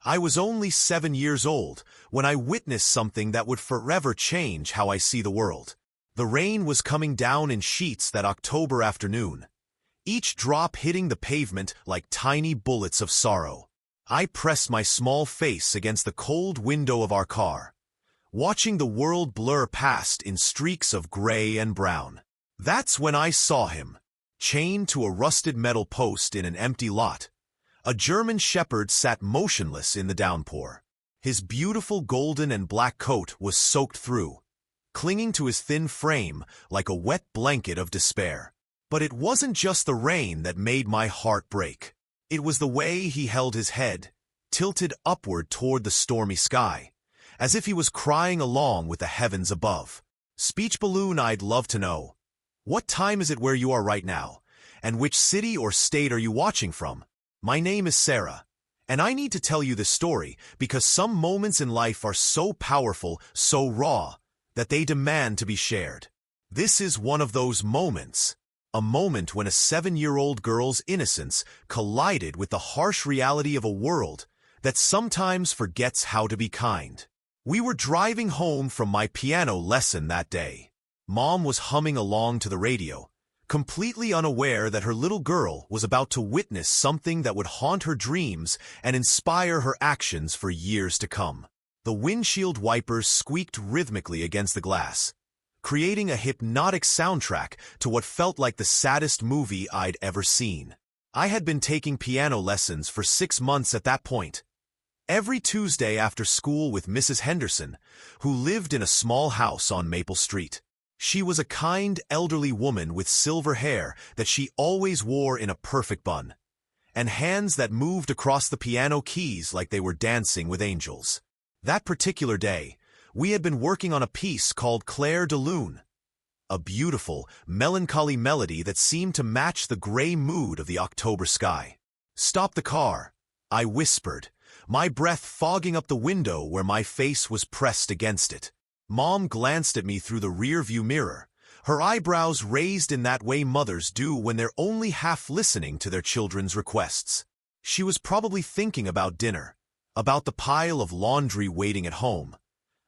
I was only 7 years old when I witnessed something that would forever change how I see the world. The rain was coming down in sheets that October afternoon, each drop hitting the pavement like tiny bullets of sorrow. I pressed my small face against the cold window of our car, watching the world blur past in streaks of gray and brown. That's when I saw him, chained to a rusted metal post in an empty lot. A German shepherd sat motionless in the downpour. His beautiful golden and black coat was soaked through, clinging to his thin frame like a wet blanket of despair. But it wasn't just the rain that made my heart break. It was the way he held his head, tilted upward toward the stormy sky, as if he was crying along with the heavens above. Speech balloon, I'd love to know. What time is it where you are right now? And which city or state are you watching from? My name is Sarah, and I need to tell you this story because some moments in life are so powerful, so raw, that they demand to be shared. This is one of those moments. A moment when a 7-year-old girl's innocence collided with the harsh reality of a world that sometimes forgets how to be kind. We were driving home from my piano lesson that day. Mom was humming along to the radio, completely unaware that her little girl was about to witness something that would haunt her dreams and inspire her actions for years to come. The windshield wipers squeaked rhythmically against the glass, creating a hypnotic soundtrack to what felt like the saddest movie I'd ever seen. I had been taking piano lessons for 6 months at that point, every Tuesday after school with Mrs. Henderson, who lived in a small house on Maple Street. She was a kind, elderly woman with silver hair that she always wore in a perfect bun, and hands that moved across the piano keys like they were dancing with angels. That particular day, we had been working on a piece called Clair de Lune, a beautiful, melancholy melody that seemed to match the gray mood of the October sky. "Stop the car," I whispered, my breath fogging up the window where my face was pressed against it. Mom glanced at me through the rear-view mirror, her eyebrows raised in that way mothers do when they're only half listening to their children's requests. She was probably thinking about dinner, about the pile of laundry waiting at home,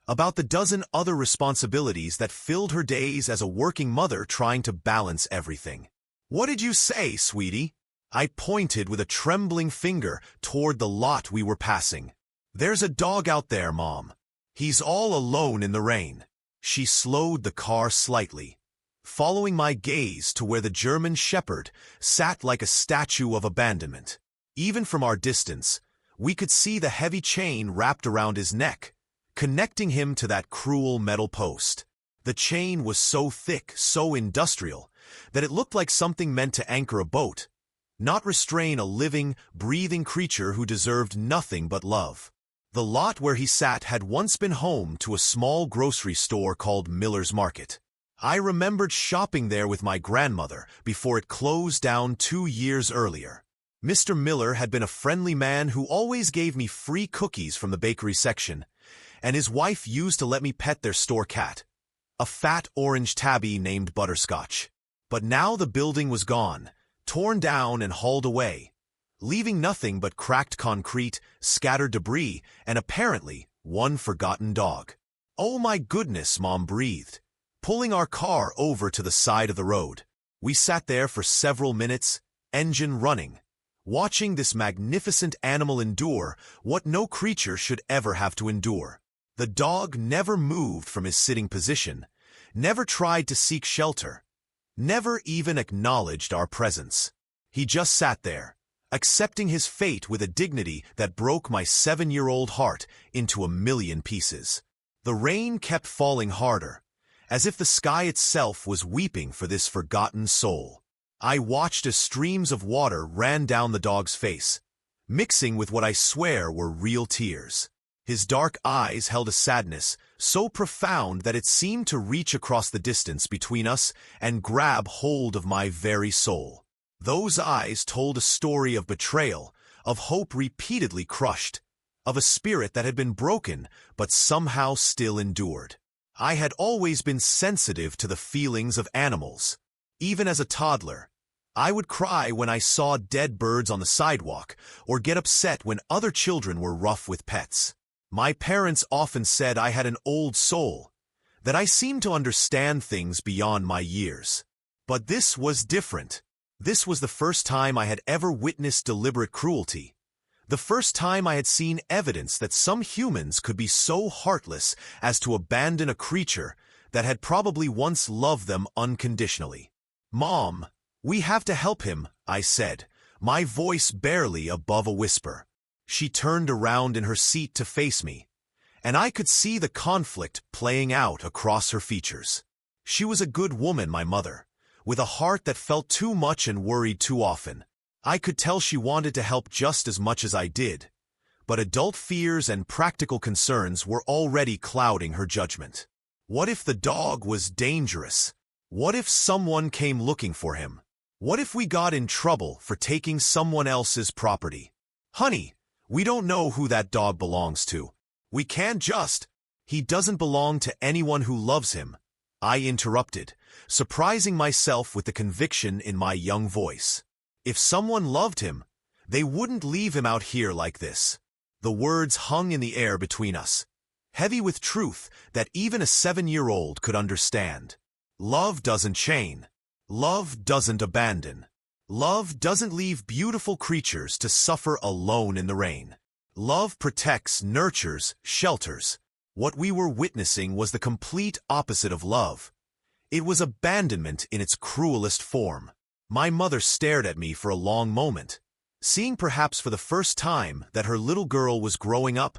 about the dozen other responsibilities that filled her days as a working mother trying to balance everything. "What did you say, sweetie?" I pointed with a trembling finger toward the lot we were passing. "There's a dog out there, Mom. He's all alone in the rain." She slowed the car slightly, following my gaze to where the German shepherd sat like a statue of abandonment. Even from our distance, we could see the heavy chain wrapped around his neck, connecting him to that cruel metal post. The chain was so thick, so industrial, that it looked like something meant to anchor a boat, not restrain a living, breathing creature who deserved nothing but love. The lot where he sat had once been home to a small grocery store called Miller's Market. I remembered shopping there with my grandmother before it closed down 2 years earlier. Mr. Miller had been a friendly man who always gave me free cookies from the bakery section, and his wife used to let me pet their store cat, a fat orange tabby named Butterscotch. But now the building was gone, torn down and hauled away, leaving nothing but cracked concrete, scattered debris, and apparently one forgotten dog. "Oh my goodness," Mom breathed, pulling our car over to the side of the road. We sat there for several minutes, engine running, watching this magnificent animal endure what no creature should ever have to endure. The dog never moved from his sitting position, never tried to seek shelter, never even acknowledged our presence. He just sat there, accepting his fate with a dignity that broke my 7-year-old heart into a million pieces. The rain kept falling harder, as if the sky itself was weeping for this forgotten soul. I watched as streams of water ran down the dog's face, mixing with what I swear were real tears. His dark eyes held a sadness so profound that it seemed to reach across the distance between us and grab hold of my very soul. Those eyes told a story of betrayal, of hope repeatedly crushed, of a spirit that had been broken but somehow still endured. I had always been sensitive to the feelings of animals. Even as a toddler, I would cry when I saw dead birds on the sidewalk, or get upset when other children were rough with pets. My parents often said I had an old soul, that I seemed to understand things beyond my years. But this was different. This was the first time I had ever witnessed deliberate cruelty. The first time I had seen evidence that some humans could be so heartless as to abandon a creature that had probably once loved them unconditionally. "Mom, we have to help him," I said, my voice barely above a whisper. She turned around in her seat to face me, and I could see the conflict playing out across her features. She was a good woman, my mother, with a heart that felt too much and worried too often. I could tell she wanted to help just as much as I did, but adult fears and practical concerns were already clouding her judgment. What if the dog was dangerous? What if someone came looking for him? What if we got in trouble for taking someone else's property? "Honey, we don't know who that dog belongs to. We can't just—" "He doesn't belong to anyone who loves him," I interrupted, surprising myself with the conviction in my young voice. "If someone loved him, they wouldn't leave him out here like this." The words hung in the air between us, heavy with truth that even a 7-year-old could understand. Love doesn't chain. Love doesn't abandon. Love doesn't leave beautiful creatures to suffer alone in the rain. Love protects, nurtures, shelters. What we were witnessing was the complete opposite of love. It was abandonment in its cruelest form. My mother stared at me for a long moment, seeing perhaps for the first time that her little girl was growing up,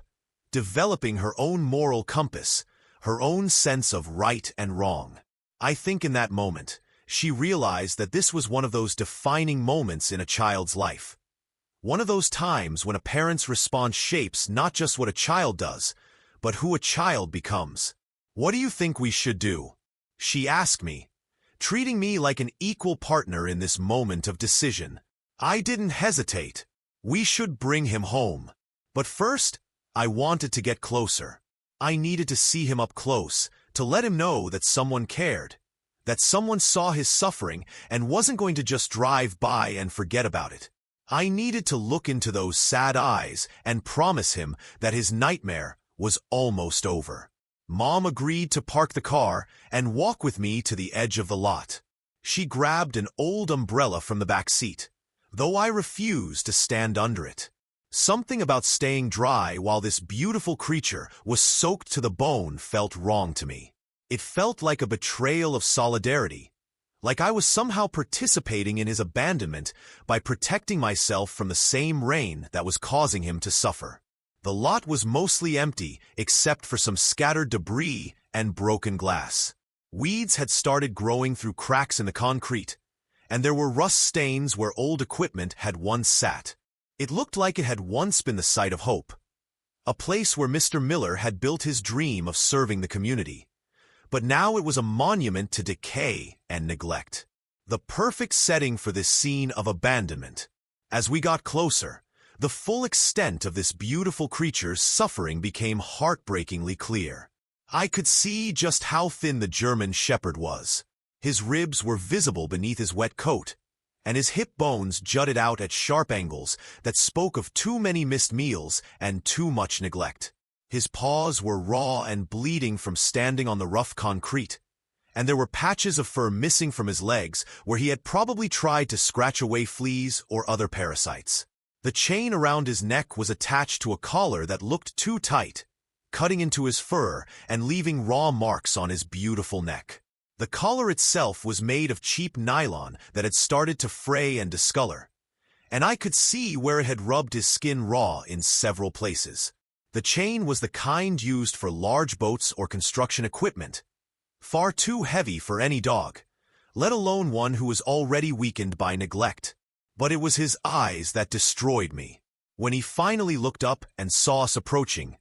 developing her own moral compass, her own sense of right and wrong. I think in that moment, she realized that this was one of those defining moments in a child's life. One of those times when a parent's response shapes not just what a child does, but who a child becomes. "What do you think we should do?" she asked me, treating me like an equal partner in this moment of decision. I didn't hesitate. "We should bring him home. But first, I wanted to get closer. I needed to see him up close, to let him know that someone cared, that someone saw his suffering and wasn't going to just drive by and forget about it. I needed to look into those sad eyes and promise him that his nightmare was almost over." Mom agreed to park the car and walk with me to the edge of the lot. She grabbed an old umbrella from the back seat, though I refused to stand under it. Something about staying dry while this beautiful creature was soaked to the bone felt wrong to me. It felt like a betrayal of solidarity, like I was somehow participating in his abandonment by protecting myself from the same rain that was causing him to suffer. The lot was mostly empty except for some scattered debris and broken glass. Weeds had started growing through cracks in the concrete, and there were rust stains where old equipment had once sat. It looked like it had once been the site of hope, a place where Mr. Miller had built his dream of serving the community. But now it was a monument to decay and neglect. The perfect setting for this scene of abandonment. As we got closer, the full extent of this beautiful creature's suffering became heartbreakingly clear. I could see just how thin the German Shepherd was. His ribs were visible beneath his wet coat, and his hip bones jutted out at sharp angles that spoke of too many missed meals and too much neglect. His paws were raw and bleeding from standing on the rough concrete, and there were patches of fur missing from his legs where he had probably tried to scratch away fleas or other parasites. The chain around his neck was attached to a collar that looked too tight, cutting into his fur and leaving raw marks on his beautiful neck. The collar itself was made of cheap nylon that had started to fray and discolor, and I could see where it had rubbed his skin raw in several places. The chain was the kind used for large boats or construction equipment, far too heavy for any dog, let alone one who was already weakened by neglect. But it was his eyes that destroyed me. When he finally looked up and saw us approaching,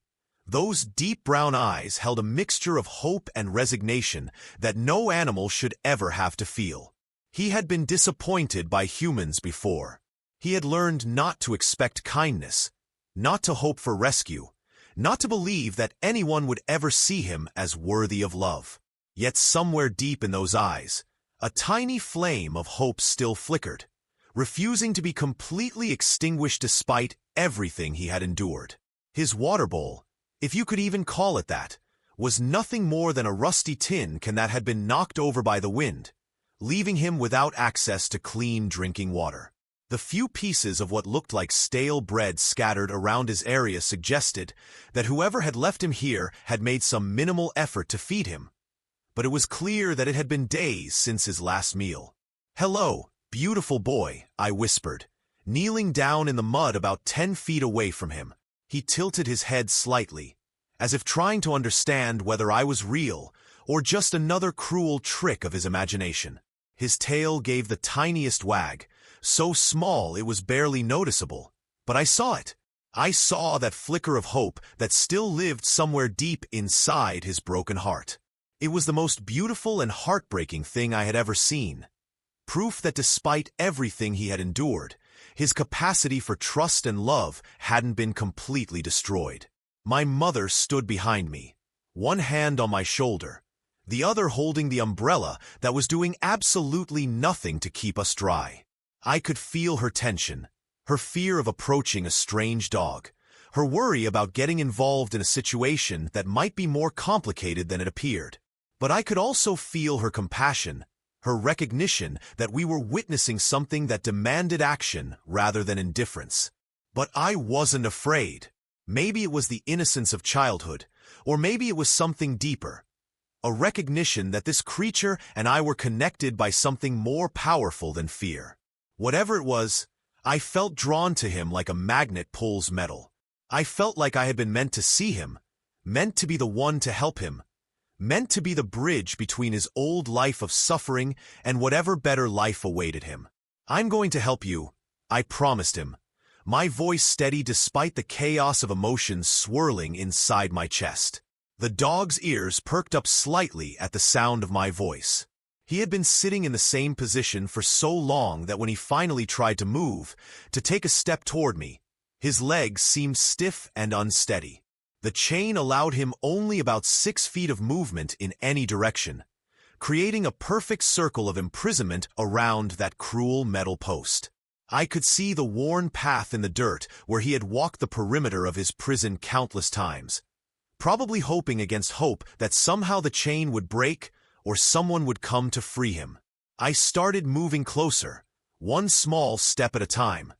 those deep brown eyes held a mixture of hope and resignation that no animal should ever have to feel. He had been disappointed by humans before. He had learned not to expect kindness, not to hope for rescue, not to believe that anyone would ever see him as worthy of love. Yet somewhere deep in those eyes, A tiny flame of hope still flickered, refusing to be completely extinguished despite everything he had endured. His water bowl, if you could even call it that, was nothing more than a rusty tin can that had been knocked over by the wind, leaving him without access to clean drinking water. The few pieces of what looked like stale bread scattered around his area suggested that whoever had left him here had made some minimal effort to feed him, but it was clear that it had been days since his last meal. "Hello, beautiful boy," I whispered, kneeling down in the mud about 10 feet away from him. He tilted his head slightly, as if trying to understand whether I was real or just another cruel trick of his imagination. His tail gave the tiniest wag, so small it was barely noticeable, but I saw it. I saw that flicker of hope that still lived somewhere deep inside his broken heart. It was the most beautiful and heartbreaking thing I had ever seen. Proof that despite everything he had endured, his capacity for trust and love hadn't been completely destroyed. My mother stood behind me, one hand on my shoulder, the other holding the umbrella that was doing absolutely nothing to keep us dry. I could feel her tension, her fear of approaching a strange dog, her worry about getting involved in a situation that might be more complicated than it appeared. But I could also feel her compassion, her recognition that we were witnessing something that demanded action rather than indifference. But I wasn't afraid. Maybe it was the innocence of childhood, or maybe it was something deeper. A recognition that this creature and I were connected by something more powerful than fear. Whatever it was, I felt drawn to him like a magnet pulls metal. I felt like I had been meant to see him, meant to be the one to help him, meant to be the bridge between his old life of suffering and whatever better life awaited him. "I'm going to help you," I promised him, my voice steady despite the chaos of emotions swirling inside my chest. The dog's ears perked up slightly at the sound of my voice. He had been sitting in the same position for so long that when he finally tried to move, to take a step toward me, his legs seemed stiff and unsteady. The chain allowed him only about 6 feet of movement in any direction, creating a perfect circle of imprisonment around that cruel metal post. I could see the worn path in the dirt where he had walked the perimeter of his prison countless times, probably hoping against hope that somehow the chain would break or someone would come to free him. I started moving closer, one small step at a time,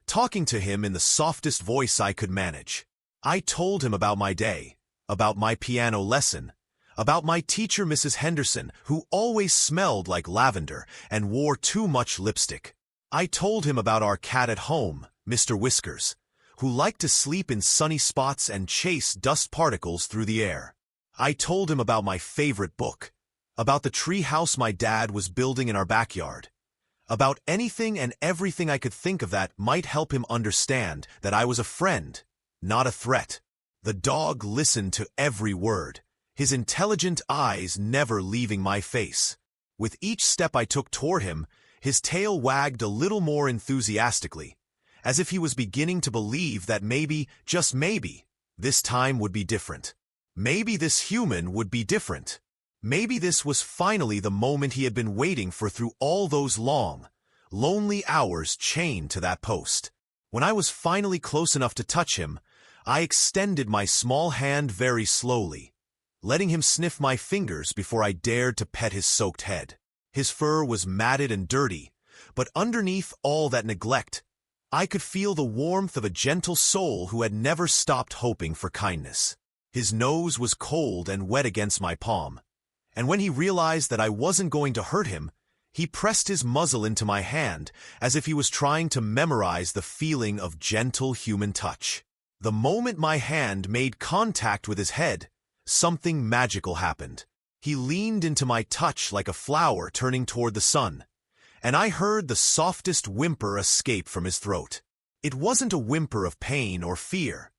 talking to him in the softest voice I could manage. I told him about my day, about my piano lesson, about my teacher Mrs. Henderson, who always smelled like lavender and wore too much lipstick. I told him about our cat at home, Mr. Whiskers, who liked to sleep in sunny spots and chase dust particles through the air. I told him about my favorite book, about the tree house my dad was building in our backyard, about anything and everything I could think of that might help him understand that I was a friend, not a threat. The dog listened to every word, his intelligent eyes never leaving my face. With each step I took toward him, his tail wagged a little more enthusiastically, as if he was beginning to believe that maybe, just maybe, this time would be different. Maybe this human would be different. Maybe this was finally the moment he had been waiting for through all those long, lonely hours chained to that post. When I was finally close enough to touch him, I extended my small hand very slowly, letting him sniff my fingers before I dared to pet his soaked head. His fur was matted and dirty, but underneath all that neglect, I could feel the warmth of a gentle soul who had never stopped hoping for kindness. His nose was cold and wet against my palm, and when he realized that I wasn't going to hurt him, he pressed his muzzle into my hand as if he was trying to memorize the feeling of gentle human touch. The moment my hand made contact with his head, something magical happened. He leaned into my touch like a flower turning toward the sun, and I heard the softest whimper escape from his throat. It wasn't a whimper of pain or fear.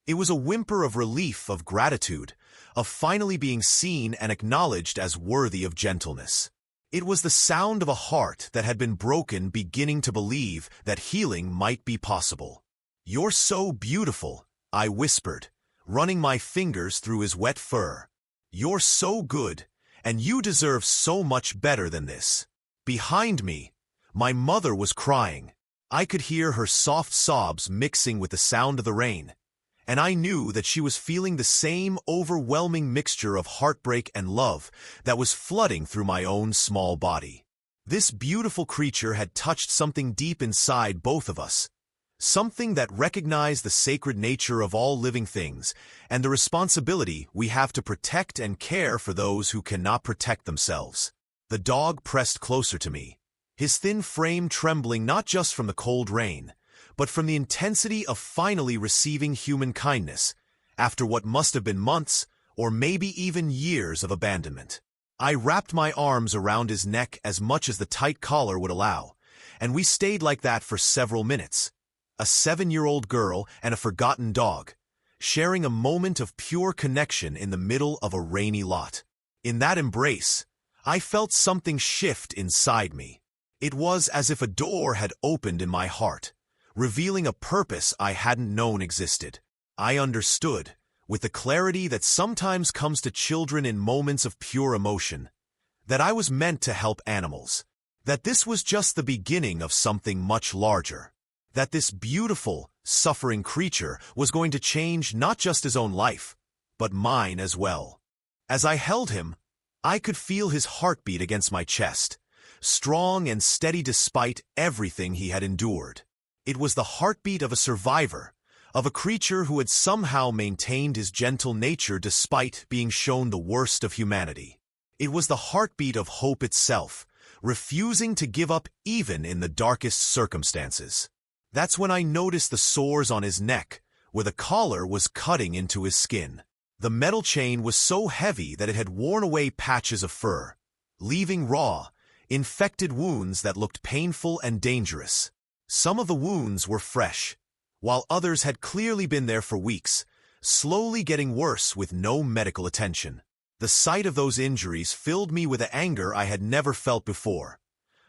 It was a whimper of relief, of gratitude, of finally being seen and acknowledged as worthy of gentleness. It was the sound of a heart that had been broken beginning to believe that healing might be possible. "You're so beautiful," I whispered, running my fingers through his wet fur. "You're so good, and you deserve so much better than this." Behind me, my mother was crying. I could hear her soft sobs mixing with the sound of the rain, and I knew that she was feeling the same overwhelming mixture of heartbreak and love that was flooding through my own small body. This beautiful creature had touched something deep inside both of us, something that recognized the sacred nature of all living things and the responsibility we have to protect and care for those who cannot protect themselves. The dog pressed closer to me, his thin frame trembling not just from the cold rain, but from the intensity of finally receiving human kindness after what must have been months or maybe even years of abandonment. I wrapped my arms around his neck as much as the tight collar would allow, and we stayed like that for several minutes. A 7-year-old girl and a forgotten dog, sharing a moment of pure connection in the middle of a rainy lot. In that embrace, I felt something shift inside me. It was as if a door had opened in my heart, revealing a purpose I hadn't known existed. I understood, with the clarity that sometimes comes to children in moments of pure emotion, that I was meant to help animals, that this was just the beginning of something much larger, that this beautiful, suffering creature was going to change not just his own life, but mine as well. As I held him, I could feel his heartbeat against my chest, strong and steady despite everything he had endured. It was the heartbeat of a survivor, of a creature who had somehow maintained his gentle nature despite being shown the worst of humanity. It was the heartbeat of hope itself, refusing to give up even in the darkest circumstances. That's when I noticed the sores on his neck, where the collar was cutting into his skin. The metal chain was so heavy that it had worn away patches of fur, leaving raw, infected wounds that looked painful and dangerous. Some of the wounds were fresh, while others had clearly been there for weeks, slowly getting worse with no medical attention. The sight of those injuries filled me with an anger I had never felt before,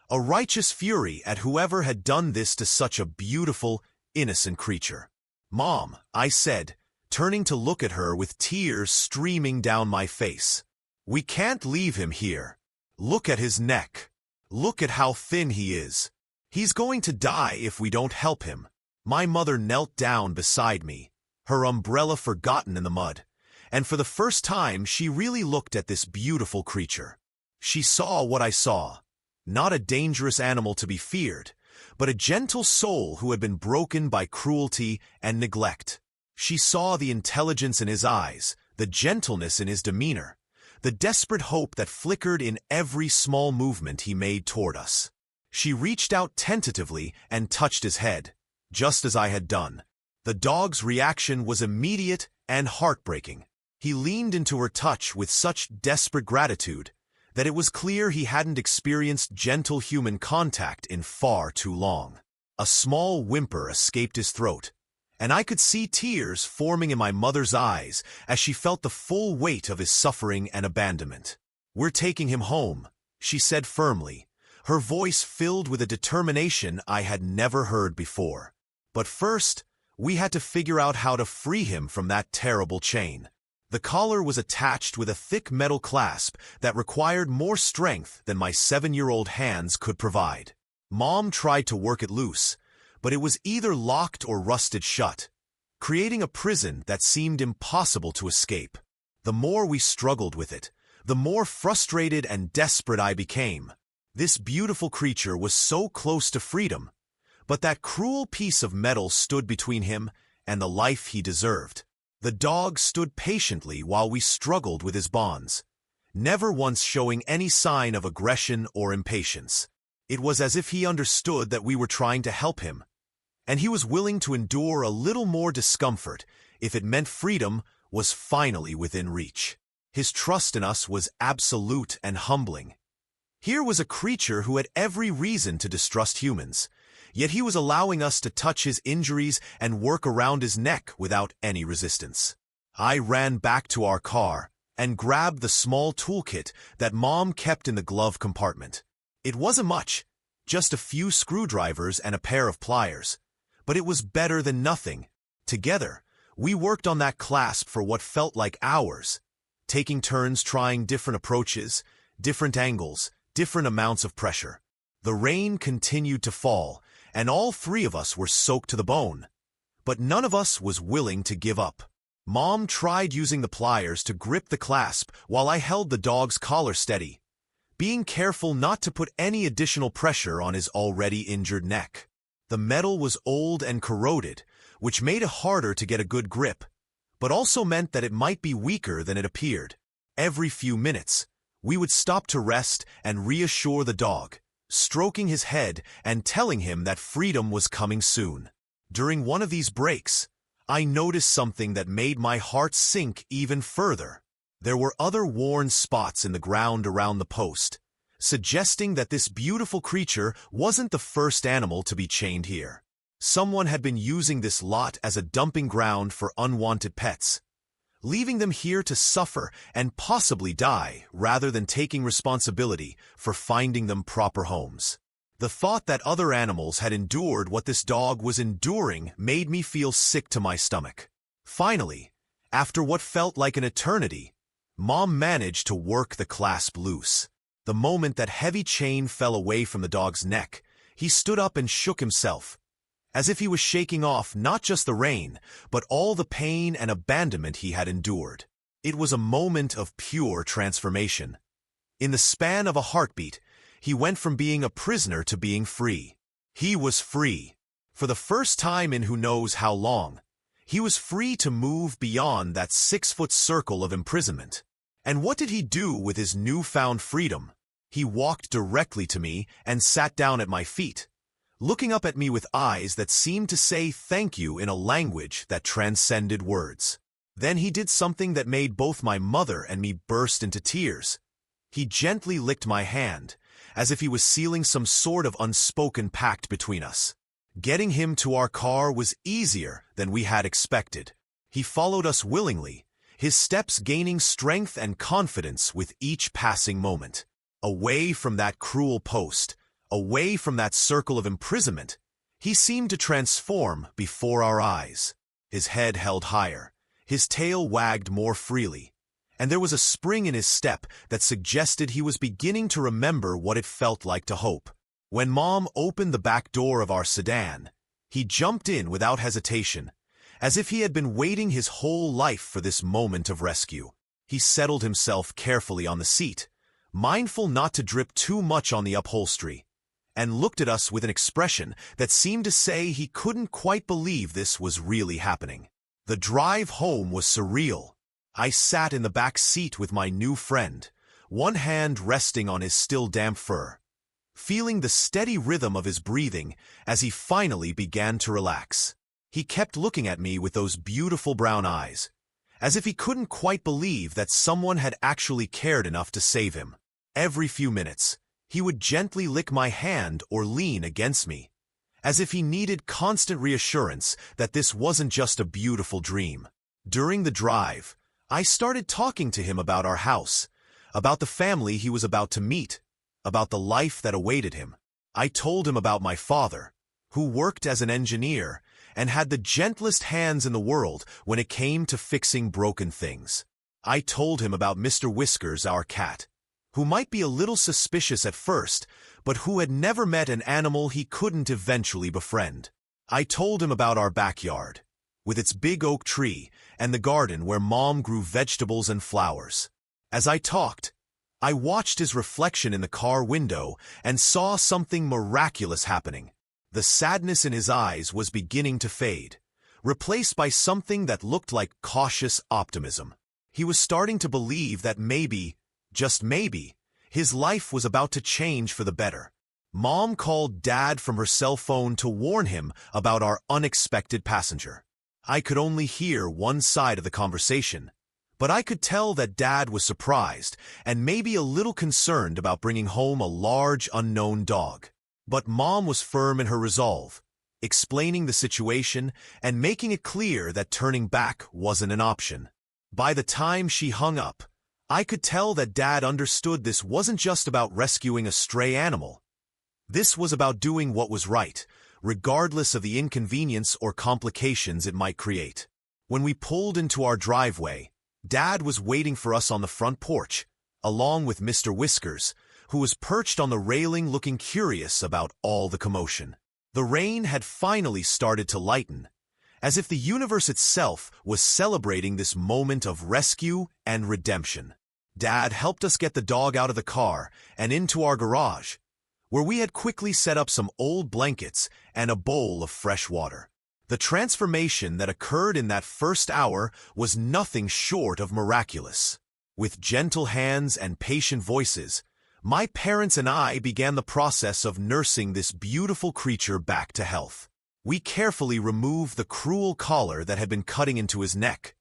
a righteous fury at whoever had done this to such a beautiful, innocent creature. "Mom," I said, turning to look at her with tears streaming down my face. "We can't leave him here. Look at his neck. Look at how thin he is. He's going to die if we don't help him." My mother knelt down beside me, her umbrella forgotten in the mud, and for the first time she really looked at this beautiful creature. She saw what I saw, not a dangerous animal to be feared, but a gentle soul who had been broken by cruelty and neglect. She saw the intelligence in his eyes, the gentleness in his demeanor, the desperate hope that flickered in every small movement he made toward us. She reached out tentatively and touched his head, just as I had done. The dog's reaction was immediate and heartbreaking. He leaned into her touch with such desperate gratitude that it was clear he hadn't experienced gentle human contact in far too long. A small whimper escaped his throat, and I could see tears forming in my mother's eyes as she felt the full weight of his suffering and abandonment. "We're taking him home," she said firmly, her voice filled with a determination I had never heard before. "But first, we had to figure out how to free him from that terrible chain." The collar was attached with a thick metal clasp that required more strength than my 7-year-old hands could provide. Mom tried to work it loose, but it was either locked or rusted shut, creating a prison that seemed impossible to escape. The more we struggled with it, the more frustrated and desperate I became. This beautiful creature was so close to freedom, but that cruel piece of metal stood between him and the life he deserved. The dog stood patiently while we struggled with his bonds, never once showing any sign of aggression or impatience. It was as if he understood that we were trying to help him, and he was willing to endure a little more discomfort if it meant freedom was finally within reach. His trust in us was absolute and humbling. Here was a creature who had every reason to distrust humans, yet he was allowing us to touch his injuries and work around his neck without any resistance. I ran back to our car and grabbed the small toolkit that Mom kept in the glove compartment. It wasn't much, just a few screwdrivers and a pair of pliers, but it was better than nothing. Together, we worked on that clasp for what felt like hours, taking turns trying different approaches, different angles, different amounts of pressure. The rain continued to fall, and all three of us were soaked to the bone. But none of us was willing to give up. Mom tried using the pliers to grip the clasp while I held the dog's collar steady, being careful not to put any additional pressure on his already injured neck. The metal was old and corroded, which made it harder to get a good grip, but also meant that it might be weaker than it appeared. Every few minutes, we would stop to rest and reassure the dog, stroking his head and telling him that freedom was coming soon. During one of these breaks, I noticed something that made my heart sink even further. There were other worn spots in the ground around the post, suggesting that this beautiful creature wasn't the first animal to be chained here. Someone had been using this lot as a dumping ground for unwanted pets, leaving them here to suffer and possibly die rather than taking responsibility for finding them proper homes. The thought that other animals had endured what this dog was enduring made me feel sick to my stomach. Finally, after what felt like an eternity, Mom managed to work the clasp loose. The moment that heavy chain fell away from the dog's neck, he stood up and shook himself, as if he was shaking off not just the rain, but all the pain and abandonment he had endured. It was a moment of pure transformation. In the span of a heartbeat, he went from being a prisoner to being free. He was free. For the first time in who knows how long, he was free to move beyond that 6-foot circle of imprisonment. And what did he do with his newfound freedom? He walked directly to me and sat down at my feet, looking up at me with eyes that seemed to say thank you in a language that transcended words. Then he did something that made both my mother and me burst into tears. He gently licked my hand, as if he was sealing some sort of unspoken pact between us. Getting him to our car was easier than we had expected. He followed us willingly, his steps gaining strength and confidence with each passing moment. Away from that cruel post, away from that circle of imprisonment, he seemed to transform before our eyes. His head held higher, his tail wagged more freely, and there was a spring in his step that suggested he was beginning to remember what it felt like to hope. When Mom opened the back door of our sedan, he jumped in without hesitation, as if he had been waiting his whole life for this moment of rescue. He settled himself carefully on the seat, mindful not to drip too much on the upholstery, and looked at us with an expression that seemed to say he couldn't quite believe this was really happening. The drive home was surreal. I sat in the back seat with my new friend, one hand resting on his still damp fur, feeling the steady rhythm of his breathing as he finally began to relax. He kept looking at me with those beautiful brown eyes, as if he couldn't quite believe that someone had actually cared enough to save him. Every few minutes, he would gently lick my hand or lean against me, as if he needed constant reassurance that this wasn't just a beautiful dream. During the drive, I started talking to him about our house, about the family he was about to meet, about the life that awaited him. I told him about my father, who worked as an engineer and had the gentlest hands in the world when it came to fixing broken things. I told him about Mr. Whiskers, our cat, who might be a little suspicious at first, but who had never met an animal he couldn't eventually befriend. I told him about our backyard, with its big oak tree and the garden where Mom grew vegetables and flowers. As I talked, I watched his reflection in the car window and saw something miraculous happening. The sadness in his eyes was beginning to fade, replaced by something that looked like cautious optimism. He was starting to believe that maybe, just maybe, his life was about to change for the better. Mom called Dad from her cell phone to warn him about our unexpected passenger. I could only hear one side of the conversation, but I could tell that Dad was surprised and maybe a little concerned about bringing home a large unknown dog. But Mom was firm in her resolve, explaining the situation and making it clear that turning back wasn't an option. By the time she hung up, I could tell that Dad understood this wasn't just about rescuing a stray animal. This was about doing what was right, regardless of the inconvenience or complications it might create. When we pulled into our driveway, Dad was waiting for us on the front porch, along with Mr. Whiskers, who was perched on the railing looking curious about all the commotion. The rain had finally started to lighten, as if the universe itself was celebrating this moment of rescue and redemption. Dad helped us get the dog out of the car and into our garage, where we had quickly set up some old blankets and a bowl of fresh water. The transformation that occurred in that first hour was nothing short of miraculous. With gentle hands and patient voices, my parents and I began the process of nursing this beautiful creature back to health. We carefully removed the cruel collar that had been cutting into his neck,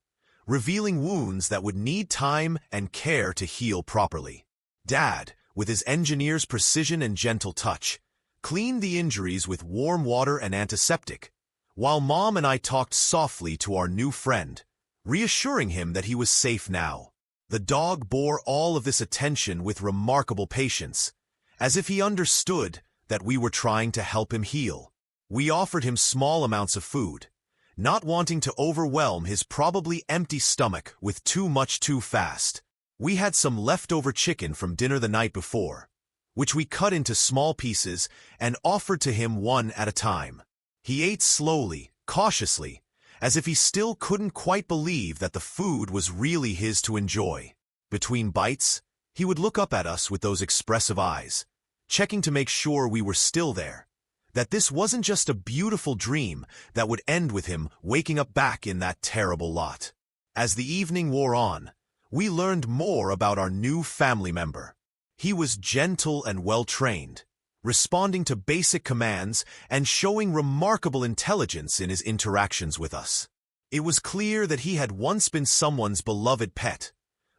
revealing wounds that would need time and care to heal properly. Dad, with his engineer's precision and gentle touch, cleaned the injuries with warm water and antiseptic, while Mom and I talked softly to our new friend, reassuring him that he was safe now. The dog bore all of this attention with remarkable patience, as if he understood that we were trying to help him heal. We offered him small amounts of food, not wanting to overwhelm his probably empty stomach with too much too fast. We had some leftover chicken from dinner the night before, which we cut into small pieces and offered to him one at a time. He ate slowly, cautiously, as if he still couldn't quite believe that the food was really his to enjoy. Between bites, he would look up at us with those expressive eyes, checking to make sure we were still there, that this wasn't just a beautiful dream that would end with him waking up back in that terrible lot. As the evening wore on, we learned more about our new family member. He was gentle and well-trained, responding to basic commands and showing remarkable intelligence in his interactions with us. It was clear that he had once been someone's beloved pet,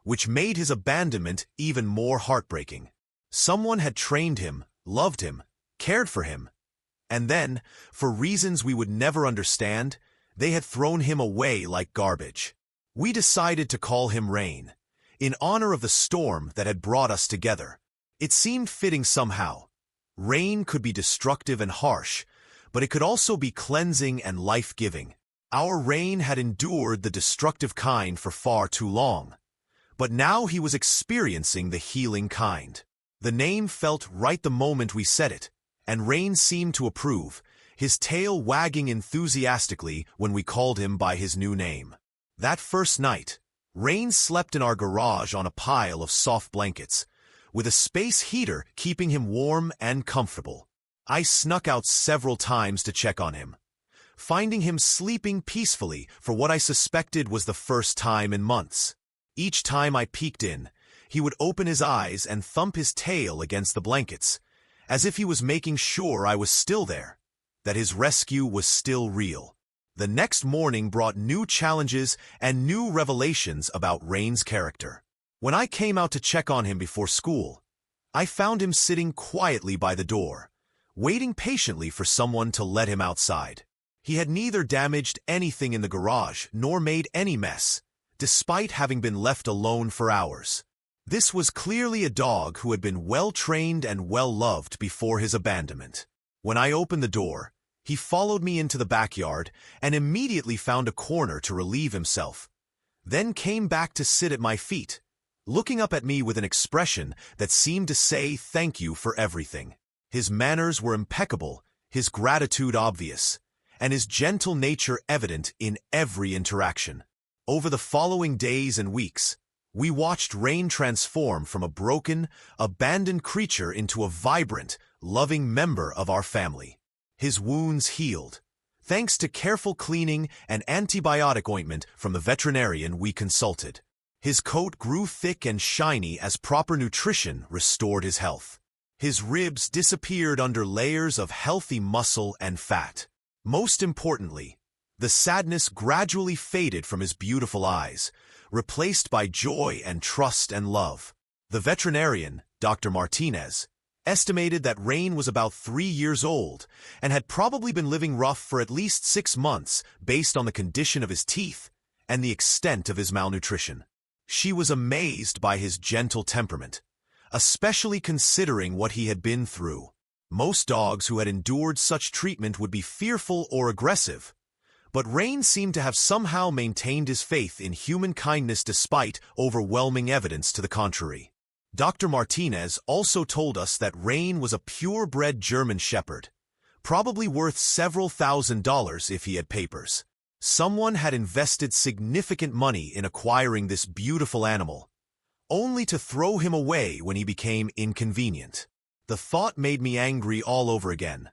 which made his abandonment even more heartbreaking. Someone had trained him, loved him, cared for him, and then, for reasons we would never understand, they had thrown him away like garbage. We decided to call him Rain, in honor of the storm that had brought us together. It seemed fitting somehow. Rain could be destructive and harsh, but it could also be cleansing and life-giving. Our Rain had endured the destructive kind for far too long, but now he was experiencing the healing kind. The name felt right the moment we said it, and Rain seemed to approve, his tail wagging enthusiastically when we called him by his new name. That first night, Rain slept in our garage on a pile of soft blankets, with a space heater keeping him warm and comfortable. I snuck out several times to check on him, finding him sleeping peacefully for what I suspected was the first time in months. Each time I peeked in, he would open his eyes and thump his tail against the blankets, as if he was making sure I was still there, that his rescue was still real. The next morning brought new challenges and new revelations about Rain's character. When I came out to check on him before school, I found him sitting quietly by the door, waiting patiently for someone to let him outside. He had neither damaged anything in the garage nor made any mess, despite having been left alone for hours. This was clearly a dog who had been well-trained and well-loved before his abandonment. When I opened the door, he followed me into the backyard and immediately found a corner to relieve himself, then came back to sit at my feet, looking up at me with an expression that seemed to say thank you for everything. His manners were impeccable, his gratitude obvious, and his gentle nature evident in every interaction. Over the following days and weeks, we watched Rain transform from a broken, abandoned creature into a vibrant, loving member of our family. His wounds healed, thanks to careful cleaning and antibiotic ointment from the veterinarian we consulted. His coat grew thick and shiny as proper nutrition restored his health. His ribs disappeared under layers of healthy muscle and fat. Most importantly, the sadness gradually faded from his beautiful eyes, replaced by joy and trust and love. The veterinarian, Dr. Martinez, estimated that Rain was about 3 years old and had probably been living rough for at least 6 months based on the condition of his teeth and the extent of his malnutrition. She was amazed by his gentle temperament, especially considering what he had been through. Most dogs who had endured such treatment would be fearful or aggressive, But Rain seemed to have somehow maintained his faith in human kindness despite overwhelming evidence to the contrary. Dr. Martinez also told us that Rain was a purebred German Shepherd, probably worth several $1,000s if he had papers. Someone had invested significant money in acquiring this beautiful animal, only to throw him away when he became inconvenient. The thought made me angry all over again.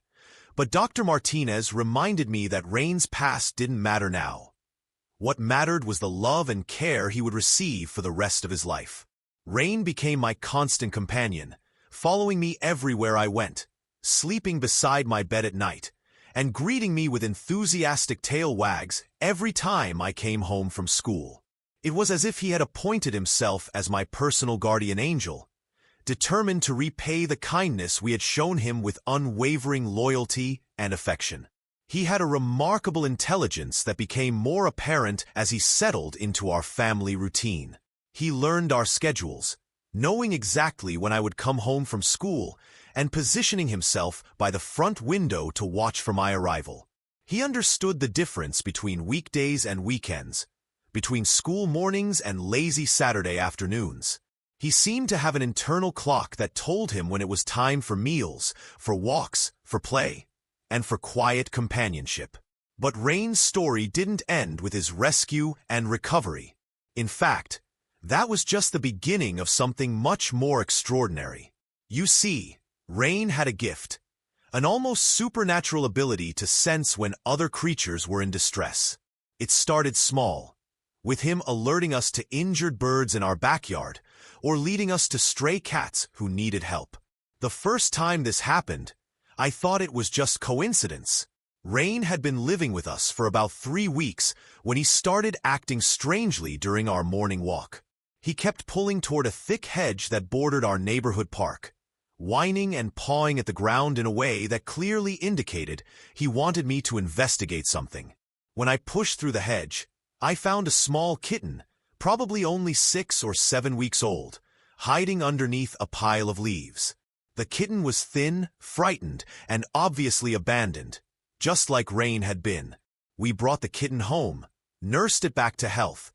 But Dr. Martinez reminded me that Rain's past didn't matter now. What mattered was the love and care he would receive for the rest of his life. Rain became my constant companion, following me everywhere I went, sleeping beside my bed at night, and greeting me with enthusiastic tail wags every time I came home from school. It was as if he had appointed himself as my personal guardian angel, determined to repay the kindness we had shown him with unwavering loyalty and affection. He had a remarkable intelligence that became more apparent as he settled into our family routine. He learned our schedules, knowing exactly when I would come home from school and positioning himself by the front window to watch for my arrival. He understood the difference between weekdays and weekends, between school mornings and lazy Saturday afternoons. He seemed to have an internal clock that told him when it was time for meals, for walks, for play, and for quiet companionship. But Rain's story didn't end with his rescue and recovery. In fact, that was just the beginning of something much more extraordinary. You see, Rain had a gift, an almost supernatural ability to sense when other creatures were in distress. It started small, with him alerting us to injured birds in our backyard, or leading us to stray cats who needed help. The first time this happened, I thought it was just coincidence. Rain had been living with us for about 3 weeks when he started acting strangely during our morning walk. He kept pulling toward a thick hedge that bordered our neighborhood park, whining and pawing at the ground in a way that clearly indicated he wanted me to investigate something. When I pushed through the hedge, I found a small kitten, probably only 6 or 7 weeks old, hiding underneath a pile of leaves. The kitten was thin, frightened, and obviously abandoned, just like Rain had been. We brought the kitten home, nursed it back to health,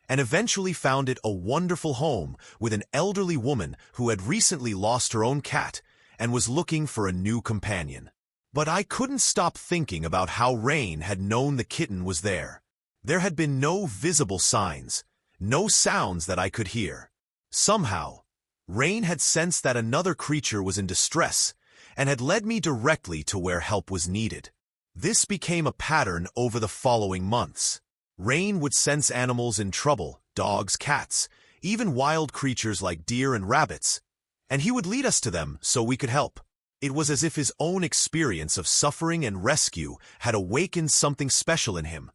and eventually found it a wonderful home with an elderly woman who had recently lost her own cat and was looking for a new companion. But I couldn't stop thinking about how Rain had known the kitten was there. There had been no visible signs, no sounds that I could hear. Somehow, Rain had sensed that another creature was in distress and had led me directly to where help was needed. This became a pattern over the following months. Rain would sense animals in trouble, dogs, cats, even wild creatures like deer and rabbits, and he would lead us to them so we could help. It was as if his own experience of suffering and rescue had awakened something special in him,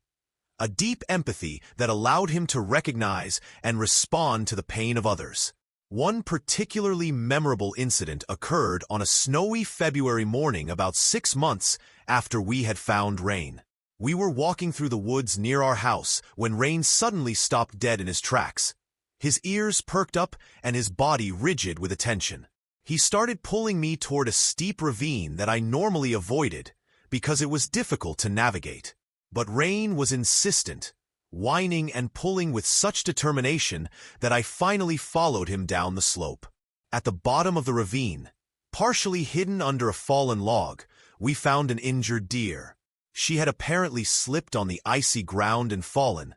a deep empathy that allowed him to recognize and respond to the pain of others. One particularly memorable incident occurred on a snowy February morning about 6 months after we had found Rain. We were walking through the woods near our house when Rain suddenly stopped dead in his tracks, his ears perked up and his body rigid with attention. He started pulling me toward a steep ravine that I normally avoided because it was difficult to navigate. But Rain was insistent, whining and pulling with such determination that I finally followed him down the slope. At the bottom of the ravine, partially hidden under a fallen log, we found an injured deer. She had apparently slipped on the icy ground and fallen,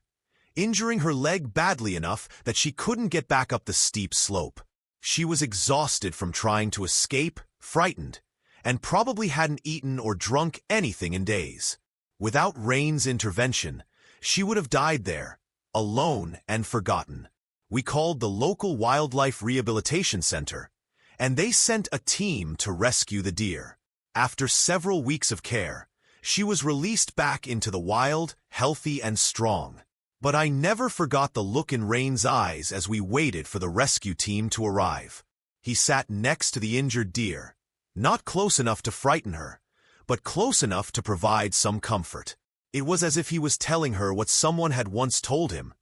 injuring her leg badly enough that she couldn't get back up the steep slope. She was exhausted from trying to escape, frightened, and probably hadn't eaten or drunk anything in days. Without Rain's intervention, she would have died there, alone and forgotten. We called the local wildlife rehabilitation center, and they sent a team to rescue the deer. After several weeks of care, she was released back into the wild, healthy and strong. But I never forgot the look in Rain's eyes as we waited for the rescue team to arrive. He sat next to the injured deer, not close enough to frighten her, but close enough to provide some comfort. It was as if he was telling her what someone had once told him,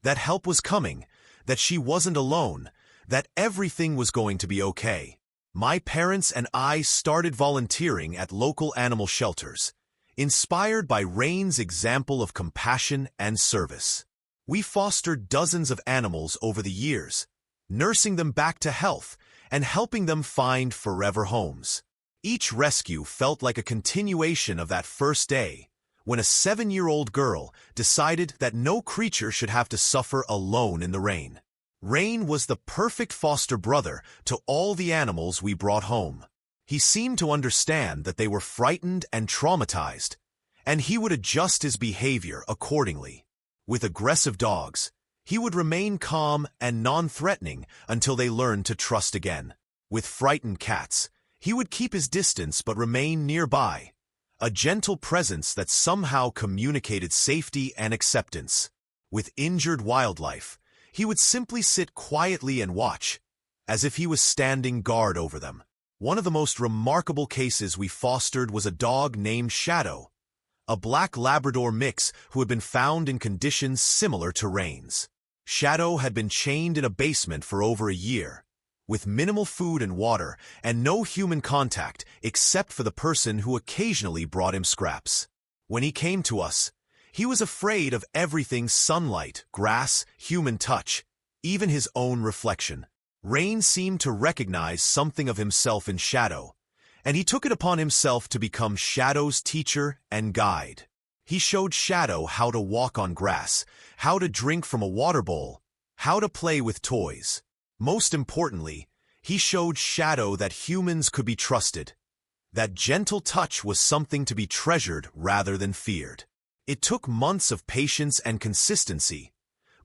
that help was coming, that she wasn't alone, that everything was going to be okay. My parents and I started volunteering at local animal shelters, Inspired by Rain's example of compassion and service, we fostered dozens of animals over the years, nursing them back to health and helping them find forever homes. Each rescue felt like a continuation of that first day, when a 7-year-old girl decided that no creature should have to suffer alone in the rain. Rain was the perfect foster brother to all the animals we brought home. He seemed to understand that they were frightened and traumatized, and he would adjust his behavior accordingly. With aggressive dogs, he would remain calm and non-threatening until they learned to trust again. With frightened cats, he would keep his distance but remain nearby, a gentle presence that somehow communicated safety and acceptance. With injured wildlife, he would simply sit quietly and watch, as if he was standing guard over them. One of the most remarkable cases we fostered was a dog named Shadow, a black Labrador mix who had been found in conditions similar to Rain's. Shadow had been chained in a basement for over a year, with minimal food and water and no human contact except for the person who occasionally brought him scraps. When he came to us, he was afraid of everything: sunlight, grass, human touch, even his own reflection. Rain seemed to recognize something of himself in Shadow, and he took it upon himself to become Shadow's teacher and guide. He showed Shadow how to walk on grass, how to drink from a water bowl, how to play with toys. Most importantly, he showed Shadow that humans could be trusted, that gentle touch was something to be treasured rather than feared. It took months of patience and consistency,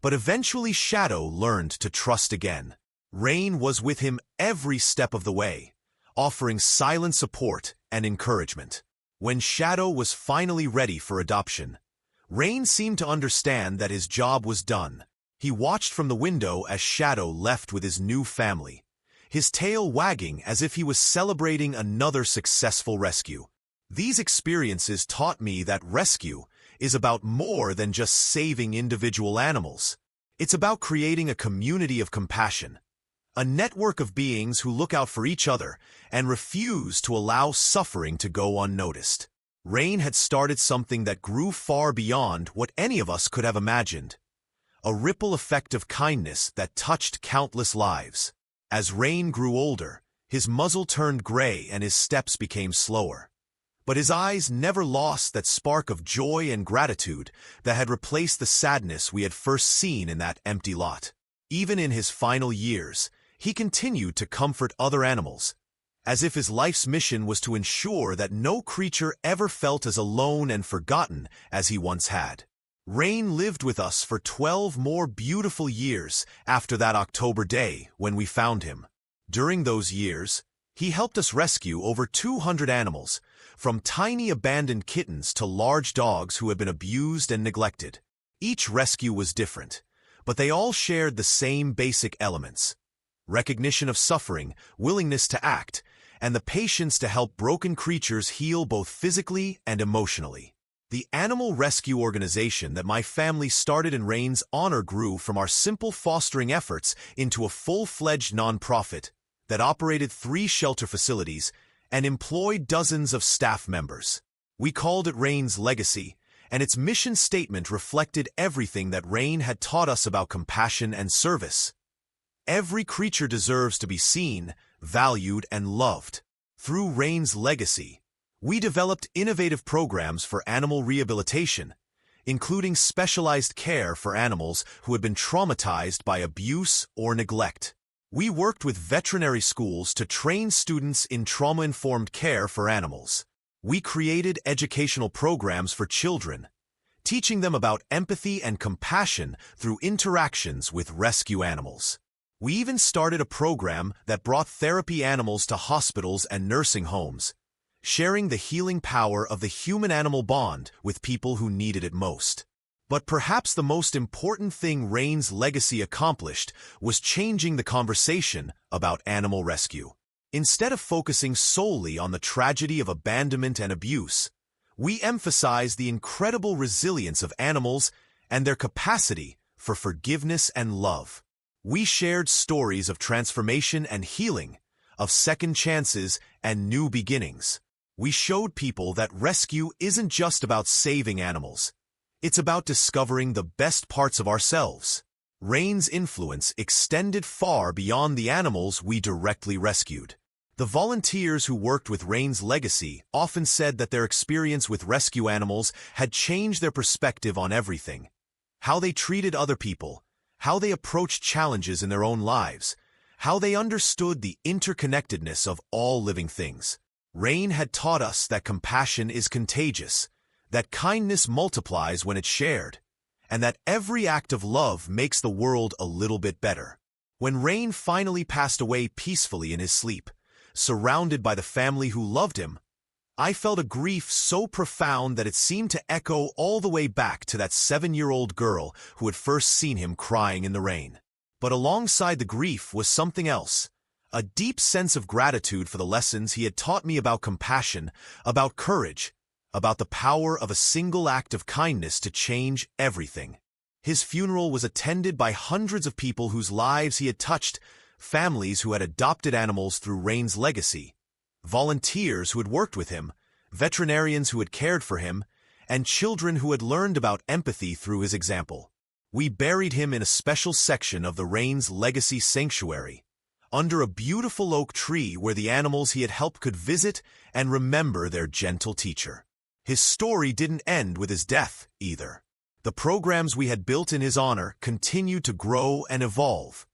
but eventually Shadow learned to trust again. Rain was with him every step of the way, offering silent support and encouragement. When Shadow was finally ready for adoption, Rain seemed to understand that his job was done. He watched from the window as Shadow left with his new family, his tail wagging as if he was celebrating another successful rescue. These experiences taught me that rescue is about more than just saving individual animals. It's about creating a community of compassion, a network of beings who look out for each other and refuse to allow suffering to go unnoticed. Rain had started something that grew far beyond what any of us could have imagined, a ripple effect of kindness that touched countless lives. As Rain grew older, his muzzle turned gray and his steps became slower. But his eyes never lost that spark of joy and gratitude that had replaced the sadness we had first seen in that empty lot. Even in his final years, he continued to comfort other animals, as if his life's mission was to ensure that no creature ever felt as alone and forgotten as he once had. Rain lived with us for 12 more beautiful years after that October day when we found him. During those years, he helped us rescue over 200 animals, from tiny abandoned kittens to large dogs who had been abused and neglected. Each rescue was different, but they all shared the same basic elements: recognition of suffering, willingness to act, and the patience to help broken creatures heal both physically and emotionally. The animal rescue organization that my family started in Rain's honor grew from our simple fostering efforts into a full-fledged nonprofit that operated 3 shelter facilities and employed dozens of staff members. We called it Rain's Legacy, and its mission statement reflected everything that Rain had taught us about compassion and service. Every creature deserves to be seen, valued, and loved. Through Rain's Legacy, we developed innovative programs for animal rehabilitation, including specialized care for animals who had been traumatized by abuse or neglect. We worked with veterinary schools to train students in trauma-informed care for animals. We created educational programs for children, teaching them about empathy and compassion through interactions with rescue animals. We even started a program that brought therapy animals to hospitals and nursing homes, sharing the healing power of the human-animal bond with people who needed it most. But perhaps the most important thing Rain's Legacy accomplished was changing the conversation about animal rescue. Instead of focusing solely on the tragedy of abandonment and abuse, we emphasized the incredible resilience of animals and their capacity for forgiveness and love. We shared stories of transformation and healing, of second chances and new beginnings. We showed people that rescue isn't just about saving animals. It's about discovering the best parts of ourselves. Rain's influence extended far beyond the animals we directly rescued. The volunteers who worked with Rain's legacy often said that their experience with rescue animals had changed their perspective on everything. How they treated other people, how they approached challenges in their own lives, how they understood the interconnectedness of all living things. Rain had taught us that compassion is contagious, that kindness multiplies when it's shared, and that every act of love makes the world a little bit better. When Rain finally passed away peacefully in his sleep, surrounded by the family who loved him, I felt a grief so profound that it seemed to echo all the way back to that 7-year-old girl who had first seen him crying in the rain. But alongside the grief was something else, a deep sense of gratitude for the lessons he had taught me about compassion, about courage, about the power of a single act of kindness to change everything. His funeral was attended by hundreds of people whose lives he had touched, families who had adopted animals through Rain's legacy, volunteers who had worked with him, veterinarians who had cared for him, and children who had learned about empathy through his example. We buried him in a special section of the Rain's Legacy Sanctuary, under a beautiful oak tree where the animals he had helped could visit and remember their gentle teacher. His story didn't end with his death, either. The programs we had built in his honor continued to grow and evolve,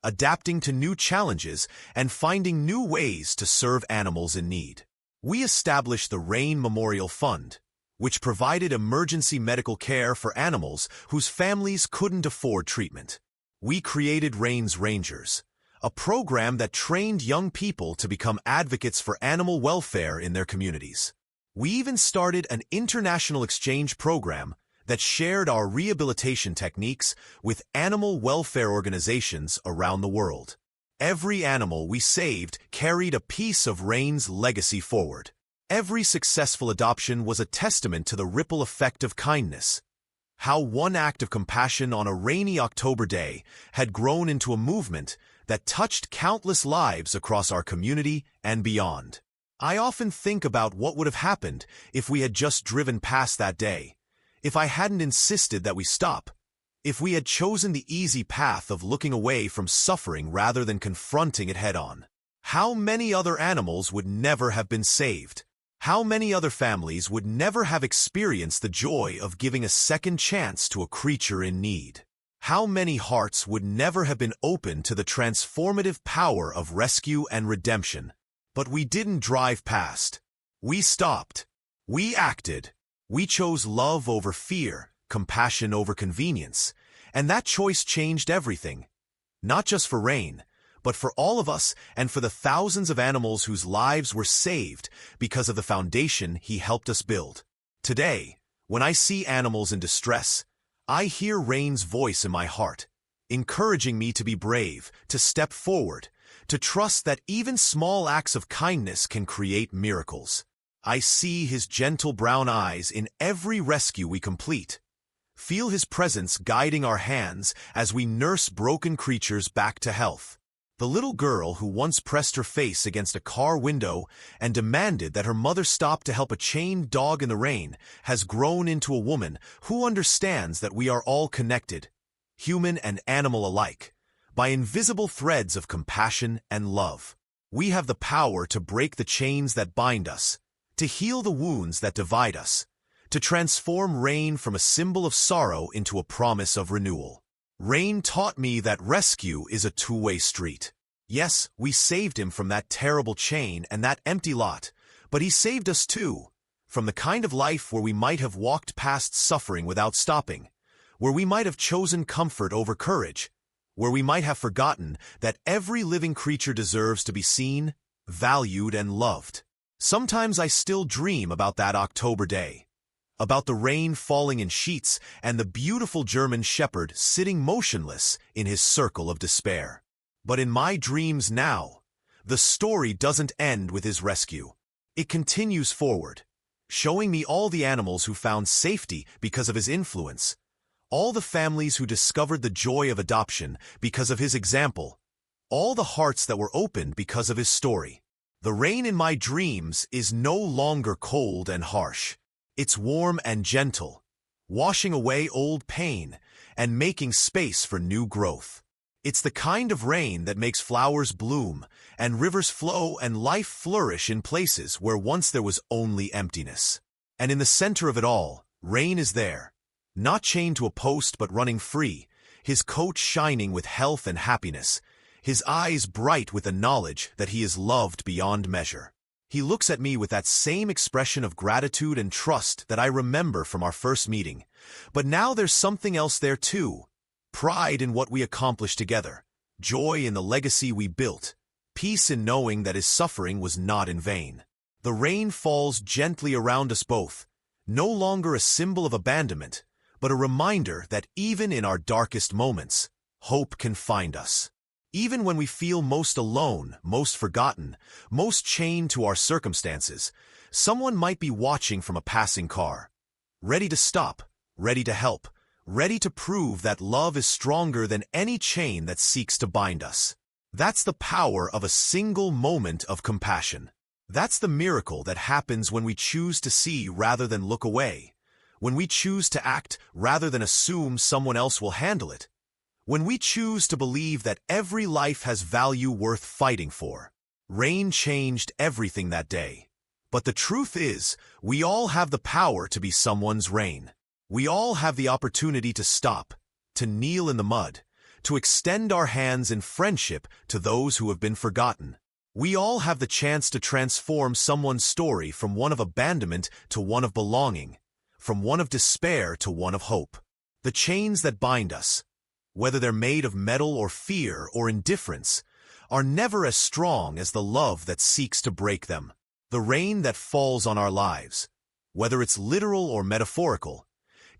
adapting to new challenges and finding new ways to serve animals in need. We established the Rain Memorial Fund, which provided emergency medical care for animals whose families couldn't afford treatment. We created Rain's Rangers, a program that trained young people to become advocates for animal welfare in their communities. We even started an international exchange program that shared our rehabilitation techniques with animal welfare organizations around the world. Every animal we saved carried a piece of Rain's legacy forward. Every successful adoption was a testament to the ripple effect of kindness. How one act of compassion on a rainy October day had grown into a movement that touched countless lives across our community and beyond. I often think about what would have happened if we had just driven past that day, if I hadn't insisted that we stop, if we had chosen the easy path of looking away from suffering rather than confronting it head-on. How many other animals would never have been saved? How many other families would never have experienced the joy of giving a second chance to a creature in need? How many hearts would never have been open to the transformative power of rescue and redemption? But we didn't drive past. We stopped. We acted. We chose love over fear, compassion over convenience, and that choice changed everything. Not just for Rain, but for all of us and for the thousands of animals whose lives were saved because of the foundation he helped us build. Today, when I see animals in distress, I hear Rain's voice in my heart, encouraging me to be brave, to step forward, to trust that even small acts of kindness can create miracles. I see his gentle brown eyes in every rescue we complete. Feel his presence guiding our hands as we nurse broken creatures back to health. The little girl who once pressed her face against a car window and demanded that her mother stop to help a chained dog in the rain has grown into a woman who understands that we are all connected, human and animal alike, by invisible threads of compassion and love. We have the power to break the chains that bind us, to heal the wounds that divide us, to transform Rain from a symbol of sorrow into a promise of renewal. Rain taught me that rescue is a two-way street. Yes, we saved him from that terrible chain and that empty lot, but he saved us too, from the kind of life where we might have walked past suffering without stopping, where we might have chosen comfort over courage, where we might have forgotten that every living creature deserves to be seen, valued, and loved. Sometimes I still dream about that October day, about the rain falling in sheets and the beautiful German shepherd sitting motionless in his circle of despair. But in my dreams now, the story doesn't end with his rescue. It continues forward, showing me all the animals who found safety because of his influence, all the families who discovered the joy of adoption because of his example, all the hearts that were opened because of his story. The rain in my dreams is no longer cold and harsh. It's warm and gentle, washing away old pain and making space for new growth. It's the kind of rain that makes flowers bloom and rivers flow and life flourish in places where once there was only emptiness. And in the center of it all, rain is there, not chained to a post but running free, his coat shining with health and happiness, his eyes bright with the knowledge that he is loved beyond measure. He looks at me with that same expression of gratitude and trust that I remember from our first meeting. But now there's something else there too. Pride in what we accomplished together, joy in the legacy we built, peace in knowing that his suffering was not in vain. The rain falls gently around us both, no longer a symbol of abandonment, but a reminder that even in our darkest moments, hope can find us. Even when we feel most alone, most forgotten, most chained to our circumstances, someone might be watching from a passing car, ready to stop, ready to help, ready to prove that love is stronger than any chain that seeks to bind us. That's the power of a single moment of compassion. That's the miracle that happens when we choose to see rather than look away, when we choose to act rather than assume someone else will handle it, when we choose to believe that every life has value worth fighting for. Rain changed everything that day. But the truth is, we all have the power to be someone's rain. We all have the opportunity to stop, to kneel in the mud, to extend our hands in friendship to those who have been forgotten. We all have the chance to transform someone's story from one of abandonment to one of belonging, from one of despair to one of hope. The chains that bind us, whether they're made of metal or fear or indifference, are never as strong as the love that seeks to break them. The rain that falls on our lives, whether it's literal or metaphorical,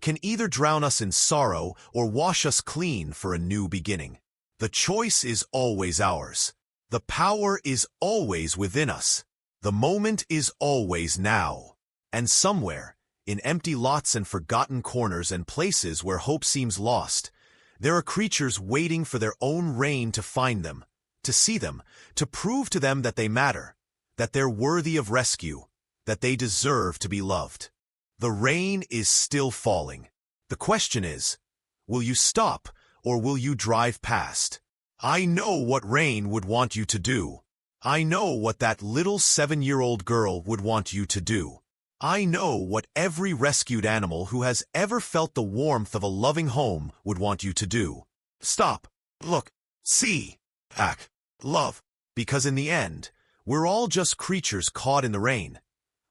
can either drown us in sorrow or wash us clean for a new beginning. The choice is always ours. The power is always within us. The moment is always now. And somewhere, in empty lots and forgotten corners and places where hope seems lost, there are creatures waiting for their own rain to find them, to see them, to prove to them that they matter, that they're worthy of rescue, that they deserve to be loved. The rain is still falling. The question is, will you stop or will you drive past? I know what rain would want you to do. I know what that little 7-year-old girl would want you to do. I know what every rescued animal who has ever felt the warmth of a loving home would want you to do. Stop, look, see, act, love, because in the end, we're all just creatures caught in the rain,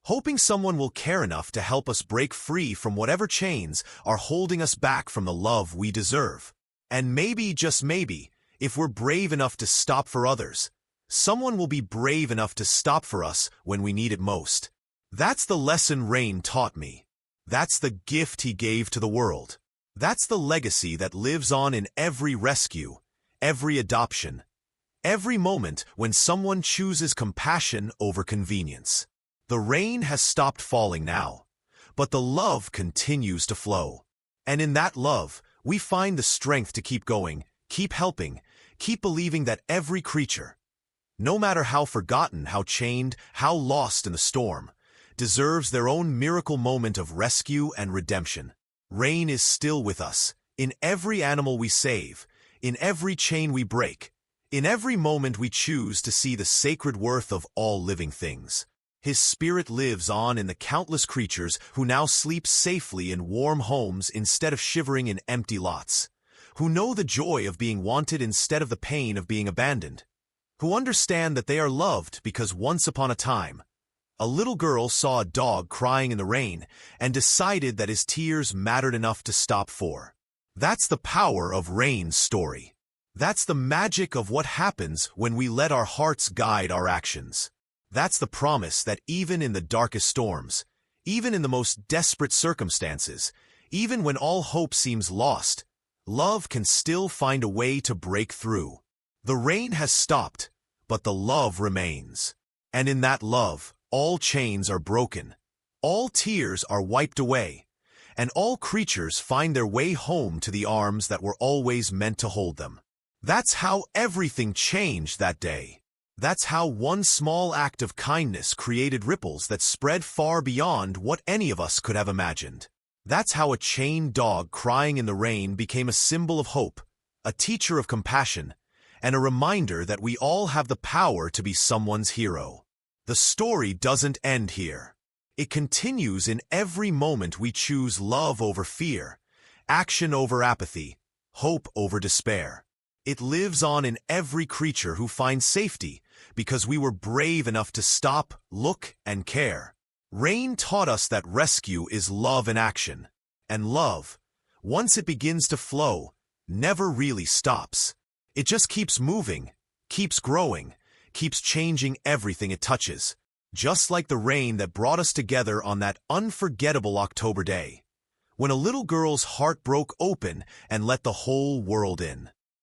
hoping someone will care enough to help us break free from whatever chains are holding us back from the love we deserve. And maybe, just maybe, if we're brave enough to stop for others, someone will be brave enough to stop for us when we need it most. That's the lesson rain taught me. That's the gift he gave to the world. That's the legacy that lives on in every rescue, every adoption, every moment when someone chooses compassion over convenience. The rain has stopped falling now, but the love continues to flow. And in that love, we find the strength to keep going, keep helping, keep believing that every creature, no matter how forgotten, how chained, how lost in the storm, deserves their own miracle moment of rescue and redemption. Rain is still with us, in every animal we save, in every chain we break, in every moment we choose to see the sacred worth of all living things. His spirit lives on in the countless creatures who now sleep safely in warm homes instead of shivering in empty lots, who know the joy of being wanted instead of the pain of being abandoned, who understand that they are loved because once upon a time, a little girl saw a dog crying in the rain and decided that his tears mattered enough to stop for. That's the power of Rain's story. That's the magic of what happens when we let our hearts guide our actions. That's the promise that even in the darkest storms, even in the most desperate circumstances, even when all hope seems lost, love can still find a way to break through. The rain has stopped, but the love remains. And in that love, all chains are broken, all tears are wiped away, and all creatures find their way home to the arms that were always meant to hold them. That's how everything changed that day. That's how one small act of kindness created ripples that spread far beyond what any of us could have imagined. That's how a chained dog crying in the rain became a symbol of hope, a teacher of compassion, and a reminder that we all have the power to be someone's hero. The story doesn't end here. It continues in every moment we choose love over fear, action over apathy, hope over despair. It lives on in every creature who finds safety because we were brave enough to stop, look, and care. Rain taught us that rescue is love in action. And love, once it begins to flow, never really stops. It just keeps moving, keeps growing, keeps changing everything it touches. Just like the rain that brought us together on that unforgettable October day, when a little girl's heart broke open and let the whole world in.